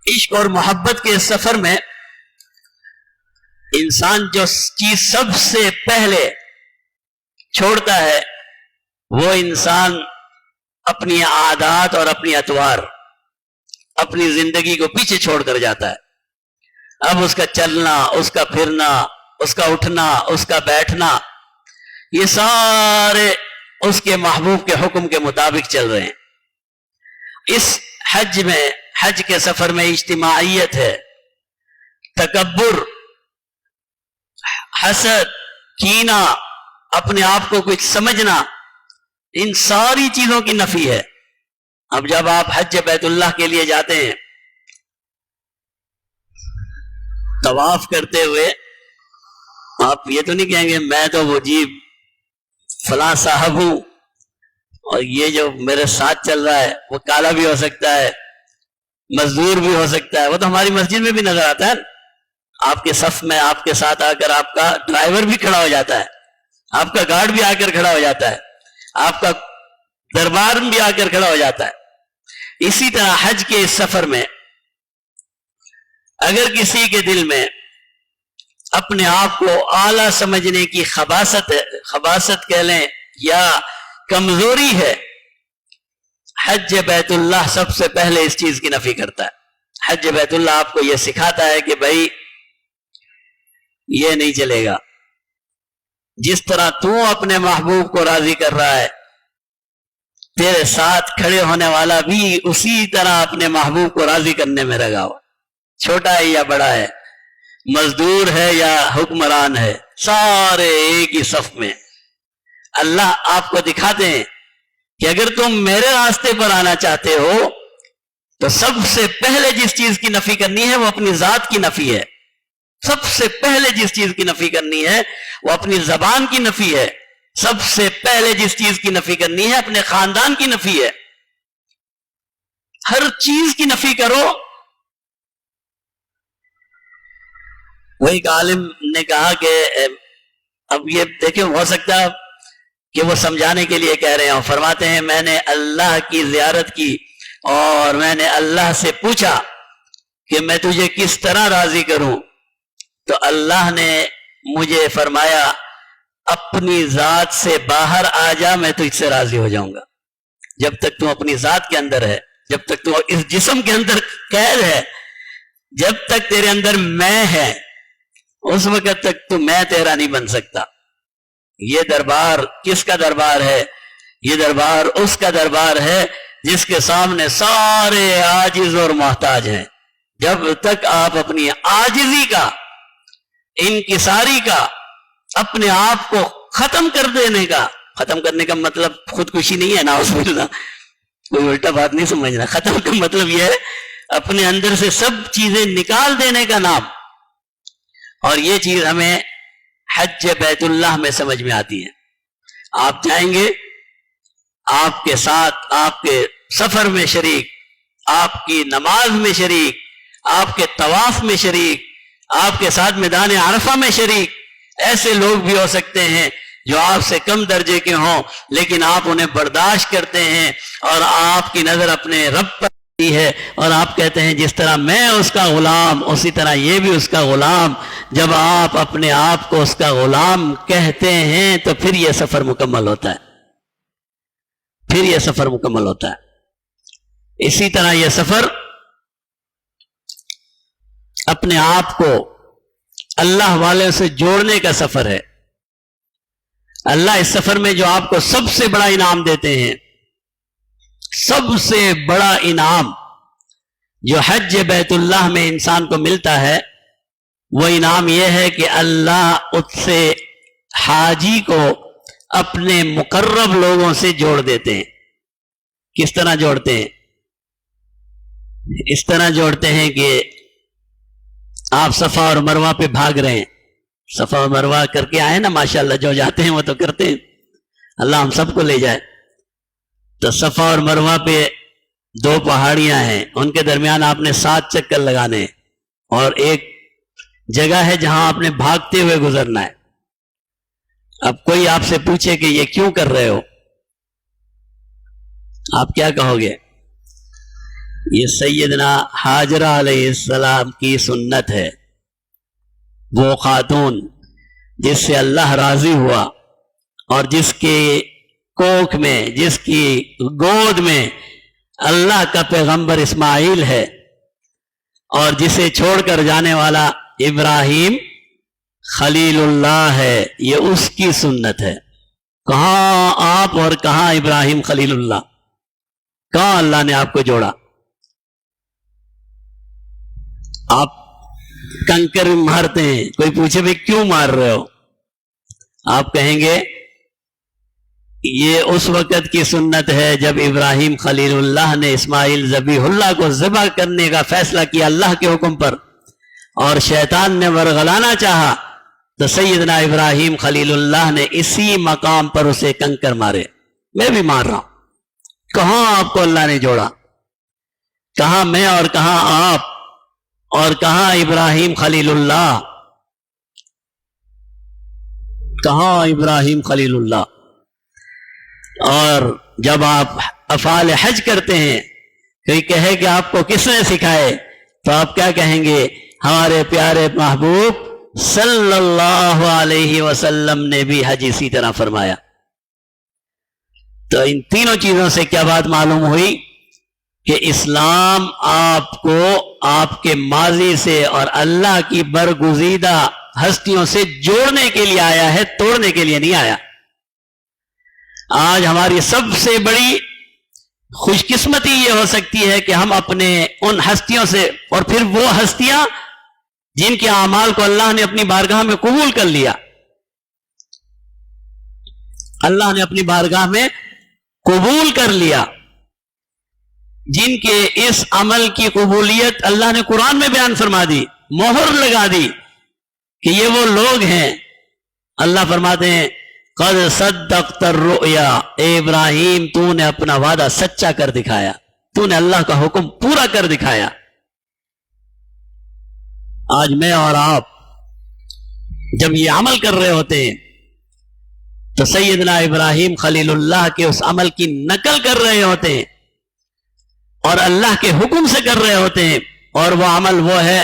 عشق اور محبت کے سفر میں انسان جو چیز سب سے پہلے چھوڑتا ہے وہ انسان اپنی عادات اور اپنی اطوار، اپنی زندگی کو پیچھے چھوڑ کر جاتا ہے۔ اب اس کا چلنا، اس کا پھرنا، اس کا اٹھنا، اس کا بیٹھنا، یہ سارے اس کے محبوب کے حکم کے مطابق چل رہے ہیں۔ اس حج کے سفر میں اجتماعیت ہے، تکبر، حسد، کینہ، اپنے آپ کو کچھ سمجھنا، ان ساری چیزوں کی نفی ہے۔ اب جب آپ حج بیت اللہ کے لیے جاتے ہیں، طواف کرتے ہوئے آپ یہ تو نہیں کہیں گے میں تو وہ جی فلاں صاحب ہوں اور یہ جو میرے ساتھ چل رہا ہے وہ کالا بھی ہو سکتا ہے، مزدور بھی ہو سکتا ہے۔ وہ تو ہماری مسجد میں بھی نظر آتا ہے، آپ کے صف میں آپ کے ساتھ آ کر آپ کا ڈرائیور بھی کھڑا ہو جاتا ہے، آپ کا گارڈ بھی آ کر کھڑا ہو جاتا ہے، آپ کا دربار بھی آ کر کھڑا ہو جاتا ہے۔ اسی طرح حج کے اس سفر میں اگر کسی کے دل میں اپنے آپ کو اعلیٰ سمجھنے کی خباثت کہہ لیں یا کمزوری ہے، حج بیت اللہ سب سے پہلے اس چیز کی نفی کرتا ہے۔ حج بیت اللہ آپ کو یہ سکھاتا ہے کہ بھائی یہ نہیں چلے گا، جس طرح تو اپنے محبوب کو راضی کر رہا ہے، تیرے ساتھ کھڑے ہونے والا بھی اسی طرح اپنے محبوب کو راضی کرنے میں لگا ہوا، چھوٹا ہے یا بڑا ہے، مزدور ہے یا حکمران ہے، سارے ایک ہی صف میں۔ اللہ آپ کو دکھاتے ہیں کہ اگر تم میرے راستے پر آنا چاہتے ہو تو سب سے پہلے جس چیز کی نفی کرنی ہے وہ اپنی ذات کی نفی ہے، سب سے پہلے جس چیز کی نفی کرنی ہے وہ اپنی زبان کی نفی ہے، سب سے پہلے جس چیز کی نفی کرنی ہے اپنے خاندان کی نفی ہے۔ ہر چیز کی نفی کرو۔ وہ ایک عالم نے کہا کہ اب یہ دیکھیں ہو سکتا ہے کہ وہ سمجھانے کے لیے کہہ رہے ہیں، فرماتے ہیں میں نے اللہ کی زیارت کی اور میں نے اللہ سے پوچھا کہ میں تجھے کس طرح راضی کروں، تو اللہ نے مجھے فرمایا اپنی ذات سے باہر آ جا، میں تجھ سے راضی ہو جاؤں گا۔ جب تک تو اپنی ذات کے اندر ہے، جب تک تو اس جسم کے اندر قید ہے، جب تک تیرے اندر میں ہے، اس وقت تک تو میں تیرا نہیں بن سکتا۔ یہ دربار کس کا دربار ہے؟ یہ دربار اس کا دربار ہے جس کے سامنے سارے عاجز اور محتاج ہیں۔ جب تک آپ اپنی عاجزی کا، انکساری کا، اپنے آپ کو ختم کر دینے کا، ختم کرنے کا مطلب خودکشی نہیں ہے، نعوذ باللہ، کوئی الٹا بات نہیں سمجھنا، ختم کا مطلب یہ ہے اپنے اندر سے سب چیزیں نکال دینے کا نام۔ اور یہ چیز ہمیں حج بیت اللہ میں سمجھ میں آتی ہے۔ آپ جائیں گے، آپ کے ساتھ آپ کے سفر میں شریک، آپ کی نماز میں شریک، آپ کے طواف میں شریک، آپ کے ساتھ میدان عرفہ میں شریک ایسے لوگ بھی ہو سکتے ہیں جو آپ سے کم درجے کے ہوں، لیکن آپ انہیں برداشت کرتے ہیں اور آپ کی نظر اپنے رب پر ہے اور آپ کہتے ہیں جس طرح میں اس کا غلام اسی طرح یہ بھی اس کا غلام۔ جب آپ اپنے آپ کو اس کا غلام کہتے ہیں تو پھر یہ سفر مکمل ہوتا ہے، پھر یہ سفر مکمل ہوتا ہے۔ اسی طرح یہ سفر اپنے آپ کو اللہ والے سے جوڑنے کا سفر ہے۔ اللہ اس سفر میں جو آپ کو سب سے بڑا انعام دیتے ہیں، سب سے بڑا انعام جو حج بیت اللہ میں انسان کو ملتا ہے وہ انعام یہ ہے کہ اللہ اس سے حاجی کو اپنے مقرب لوگوں سے جوڑ دیتے ہیں۔ کس طرح جوڑتے ہیں؟ اس طرح جوڑتے ہیں کہ آپ صفا اور مروہ پہ بھاگ رہے ہیں، صفا اور مروہ کر کے آئے نا، ماشاءاللہ جو جاتے ہیں وہ تو کرتے ہیں، اللہ ہم سب کو لے جائے۔ تو صفا اور مروہ پہ دو پہاڑیاں ہیں، ان کے درمیان آپ نے 7 چکر لگانے ہیں اور ایک جگہ ہے جہاں آپ نے بھاگتے ہوئے گزرنا ہے۔ اب کوئی آپ سے پوچھے کہ یہ کیوں کر رہے ہو، آپ کیا کہو گے؟ یہ سیدنا حاجرہ علیہ السلام کی سنت ہے، وہ خاتون جس سے اللہ راضی ہوا اور جس کے کوکھ میں، جس کی گود میں اللہ کا پیغمبر اسماعیل ہے، اور جسے چھوڑ کر جانے والا ابراہیم خلیل اللہ ہے، یہ اس کی سنت ہے۔ کہاں آپ اور کہاں ابراہیم خلیل اللہ؟ کہاں اللہ نے آپ کو جوڑا؟ آپ کنکر مارتے ہیں، کوئی پوچھے بھائی کیوں مار رہے ہو؟ آپ کہیں گے یہ اس وقت کی سنت ہے جب ابراہیم خلیل اللہ نے اسماعیل ذبیح اللہ کو ذبح کرنے کا فیصلہ کیا اللہ کے حکم پر، اور شیطان نے ورغلانا چاہا تو سیدنا ابراہیم خلیل اللہ نے اسی مقام پر اسے کنکر مارے۔ میں بھی مار رہا ہوں۔ کہاں آپ کو اللہ نے جوڑا؟ کہاں میں اور کہاں آپ اور کہاں ابراہیم خلیل اللہ؟ کہاں ابراہیم خلیل اللہ؟ اور جب آپ افعال حج کرتے ہیں، کوئی کہے کہ آپ کو کس نے سکھائے، تو آپ کیا کہیں گے؟ ہمارے پیارے محبوب صلی اللہ علیہ وسلم نے بھی حج اسی طرح فرمایا۔ تو ان تینوں چیزوں سے کیا بات معلوم ہوئی کہ اسلام آپ کو آپ کے ماضی سے اور اللہ کی برگزیدہ ہستیوں سے جوڑنے کے لیے آیا ہے، توڑنے کے لیے نہیں آیا۔ آج ہماری سب سے بڑی خوش قسمتی یہ ہو سکتی ہے کہ ہم اپنے ان ہستیوں سے، اور پھر وہ ہستیاں جن کے اعمال کو اللہ نے اپنی بارگاہ میں قبول کر لیا، اللہ نے اپنی بارگاہ میں قبول کر لیا، جن کے اس عمل کی قبولیت اللہ نے قرآن میں بیان فرما دی، مہر لگا دی کہ یہ وہ لوگ ہیں۔ اللہ فرماتے ہیں قد صدقت الرؤیا، اے ابراہیم تو نے اپنا وعدہ سچا کر دکھایا، تو نے اللہ کا حکم پورا کر دکھایا۔ آج میں اور آپ جب یہ عمل کر رہے ہوتے ہیں تو سیدنا ابراہیم خلیل اللہ کے اس عمل کی نقل کر رہے ہوتے ہیں اور اللہ کے حکم سے کر رہے ہوتے ہیں، اور وہ عمل وہ ہے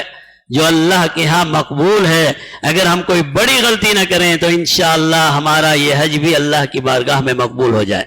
جو اللہ کے ہاں مقبول ہے۔ اگر ہم کوئی بڑی غلطی نہ کریں تو انشاءاللہ ہمارا یہ حج بھی اللہ کی بارگاہ میں مقبول ہو جائے۔